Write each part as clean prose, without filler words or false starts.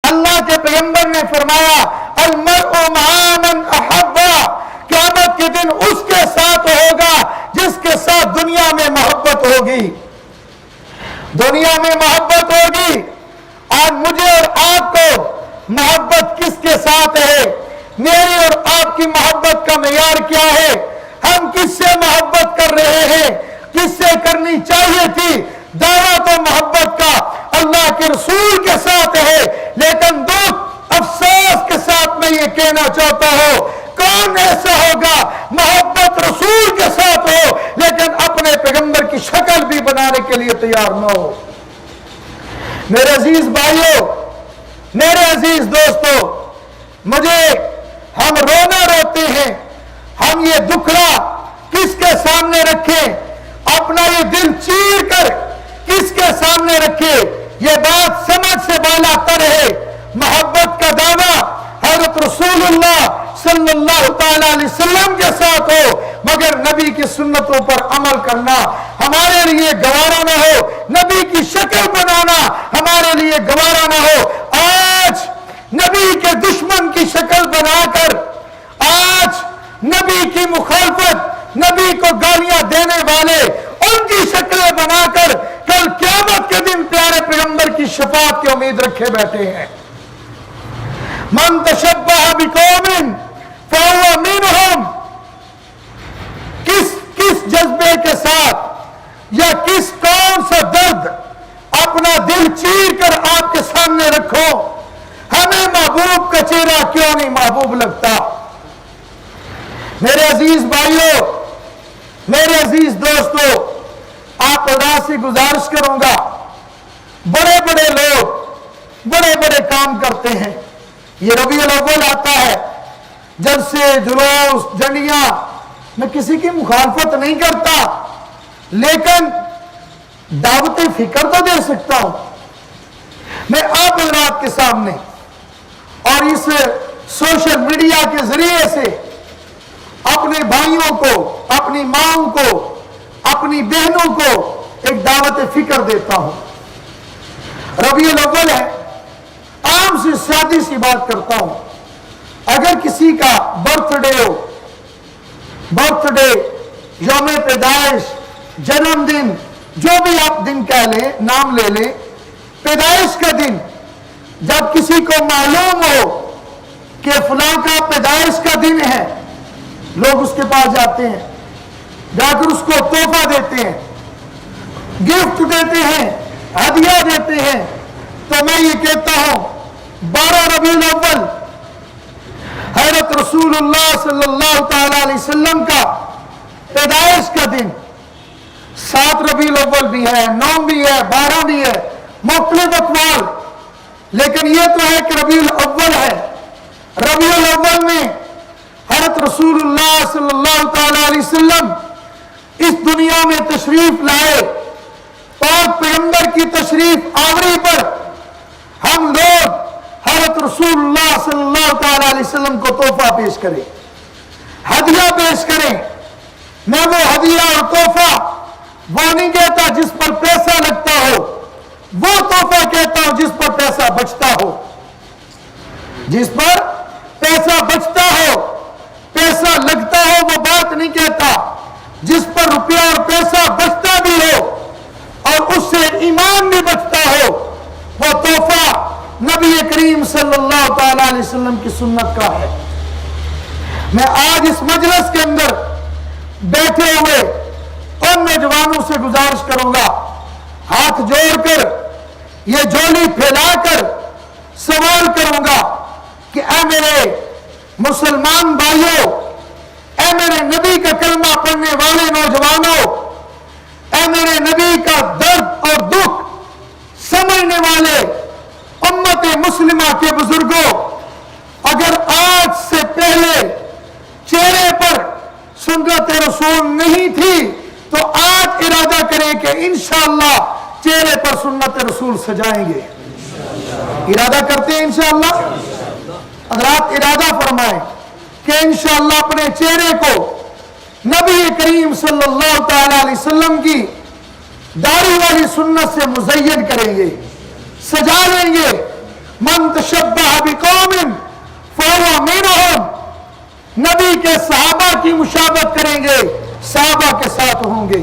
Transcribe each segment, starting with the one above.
اللہ کے پیغمبر نے فرمایا المرء مع من احبا، قیامت کے دن اس کے ساتھ ہوگا جس کے ساتھ دنیا میں محبت ہوگی، دنیا میں محبت ہوگی۔ اور مجھے اور آپ کو محبت کس کے ساتھ ہے؟ میری اور آپ کی محبت کا معیار کیا ہے؟ ہم کس سے محبت کر رہے ہیں؟ کس سے کرنی چاہیے تھی؟ دعویٰ تو محبت کا اللہ کے رسول کے ساتھ ہے، لیکن دکھ افسوس کے ساتھ میں یہ کہنا چاہتا ہوں، کون ایسا ہوگا محبت رسول کے ساتھ ہو لیکن اپنے پیغمبر کی شکل بھی بنانے کے لیے تیار نہ ہو؟ میرے عزیز بھائیوں، میرے عزیز دوستوں، ہم رونا روتے ہیں، ہم یہ دکھڑا کس کے سامنے رکھیں؟ اپنا یہ دل چیر کر کس کے سامنے رکھے؟ یہ بات سمجھ سے بالا تر ہے۔ محبت کا دعویٰ حضرت رسول اللہ صلی اللہ تعالی علیہ وسلم کے ساتھ ہو، مگر نبی کی سنتوں پر عمل کرنا ہمارے لیے گوارا نہ ہو، نبی کی شکل بنانا ہمارے لیے گوارا نہ ہو۔ آج نبی کے دشمن کی شکل بنا کر، آج نبی کی مخالفت، نبی کو گالیاں دینے والے ان کی شکلیں بنا کر کل قیامت کے دن پیارے پیغمبر کی شفاعت کی امید رکھے بیٹھے ہیں۔ من تشبہ بقوم فہو منہم، کس جذبے کے ساتھ یا کس کون سا درد اپنا دل چیر کر آپ کے سامنے رکھو، ہمیں محبوب کا چہرہ کیوں نہیں محبوب لگتا؟ میرے عزیز بھائیوں، میرے عزیز دوستوں، آپ خدا سے گزارش کروں گا، بڑے بڑے لوگ بڑے بڑے کام کرتے ہیں، یہ ربیع الاول آتا ہے، جلسے جلوس جنڈیاں، میں کسی کی مخالفت نہیں کرتا، لیکن دعوت فکر تو دے سکتا ہوں۔ میں آپ حضرات کے سامنے اور اس سوشل میڈیا کے ذریعے سے اپنے بھائیوں کو، اپنی ماؤں کو، اپنی بہنوں کو ایک دعوت فکر دیتا ہوں۔ ربیع الاول ہے، عام سے سادی سی بات کرتا ہوں، اگر کسی کا برتھ ڈے، یوم پیدائش، جنم دن، جو بھی آپ دن کہہ لیں، نام لے لیں، پیدائش کا دن جب کسی کو معلوم ہو کہ فلاں کا پیدائش کا دن ہے، لوگ اس کے پاس جاتے ہیں، جا کر اس کو تحفہ دیتے ہیں، گفٹ دیتے ہیں، ہدیہ دیتے ہیں۔ تو میں یہ کہتا ہوں 12 ربیع الاول حضرت رسول اللہ صلی اللہ تعالی علیہ وسلم کا پیدائش کا دن، 7 ربیع الاول بھی ہے، 9 بھی ہے، 12 بھی ہے، مختلف اقوال، لیکن یہ تو ہے کہ ربیع الاول ہے۔ ربیع الاول میں حضرت رسول اللہ صلی اللہ تعالی علیہ وسلم اس دنیا میں تشریف لائے، پاک پیغمبر کی تشریف آوری پر ہم لوگ حضرت رسول اللہ صلی اللہ تعالی علیہ وسلم کو تحفہ پیش کریں، ہدیہ پیش کریں۔ میں وہ ہدیہ اور تحفہ وہ نہیں کہتا جس پر پیسہ لگتا ہو، وہ تحفہ کہتا ہوں جس پر پیسہ بچتا ہو، جس پر پیسہ بچتا ہو، پیسہ لگتا ہو وہ بات نہیں کہتا، جس پر روپیہ اور پیسہ بچتا بھی ہو اور اس سے ایمان بھی بچتا ہو، وہ تحفہ نبی کریم صلی اللہ تعالی علیہ وسلم کی سنت کا ہے۔ میں آج اس مجلس کے اندر بیٹھے ہوئے ان نوجوانوں سے گزارش کروں گا، ہاتھ جوڑ کر یہ جھولی پھیلا کر سوال کروں گا کہ اے میرے مسلمان بھائیوں، اے میرے نبی کا کلمہ پڑھنے والے نوجوانوں، اے میرے نبی کا درد اور دکھ سمجھنے والے امت مسلمہ کے بزرگوں، اگر آج سے پہلے چہرے پر سنت رسول نہیں تھی تو آج ارادہ کریں کہ انشاءاللہ چہرے پر سنت رسول سجائیں گے۔ ارادہ کرتے ہیں انشاءاللہ؟ حضرات ارادہ فرمائیں کہ انشاءاللہ اپنے چہرے کو نبی کریم صلی اللہ تعالی علیہ وسلم کی داڑھی والی سنت سے مزین کریں گے، سجا لیں گے، من تشبہ بقوم فہو منہم، نبی کے صحابہ کی مشابہت کریں گے صحابہ کے ساتھ ہوں گے،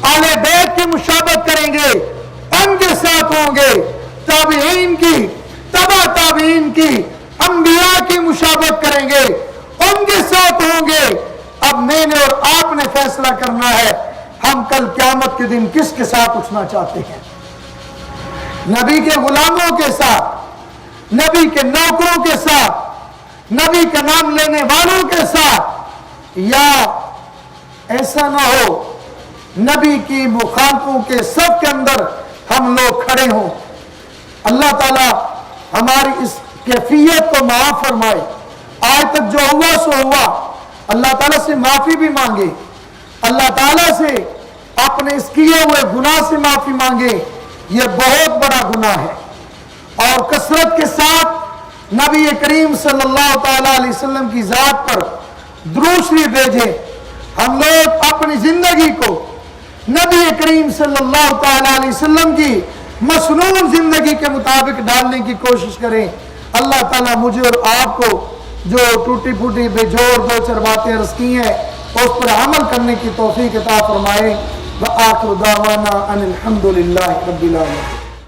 اہل بیت کی مشابہت کریں گے ان کے ساتھ ہوں گے، تابعین کی، تبع تابعین کی، انبیاء کی مشابہت کریں گے ان کے ساتھ ہوں گے۔ اب میں نے اور آپ نے فیصلہ کرنا ہے ہم کل قیامت کے دن کس کے ساتھ اٹھنا چاہتے ہیں، نبی کے غلاموں کے ساتھ، نبی کے نوکروں کے ساتھ، نبی کا نام لینے والوں کے ساتھ، یا ایسا نہ ہو نبی کی مخالفوں کے صف کے اندر ہم لوگ کھڑے ہوں۔ اللہ تعالیٰ ہماری اس کیفیت کو معاف فرمائے۔ آج تک جو ہوا سو ہوا، اللہ تعالیٰ سے معافی بھی مانگے، اللہ تعالیٰ سے اپنے اس کیے ہوئے گناہ سے معافی مانگے، یہ بہت بڑا گناہ ہے۔ اور کثرت کے ساتھ نبی کریم صلی اللہ تعالیٰ علیہ وسلم کی ذات پر درود شریف بھیجیں۔ ہم لوگ اپنی زندگی کو نبی کریم صلی اللہ تعالیٰ علیہ وسلم کی مسنون زندگی کے مطابق ڈالنے کی کوشش کریں۔ اللہ تعالیٰ مجھے اور آپ کو جو ٹوٹی پھوٹی بے جوڑ دو چار باتیں عرض کی ہیں اس پر عمل کرنے کی توفیق عطا فرمائے۔ وآخر دعوانا ان الحمد للہ رب العالمین۔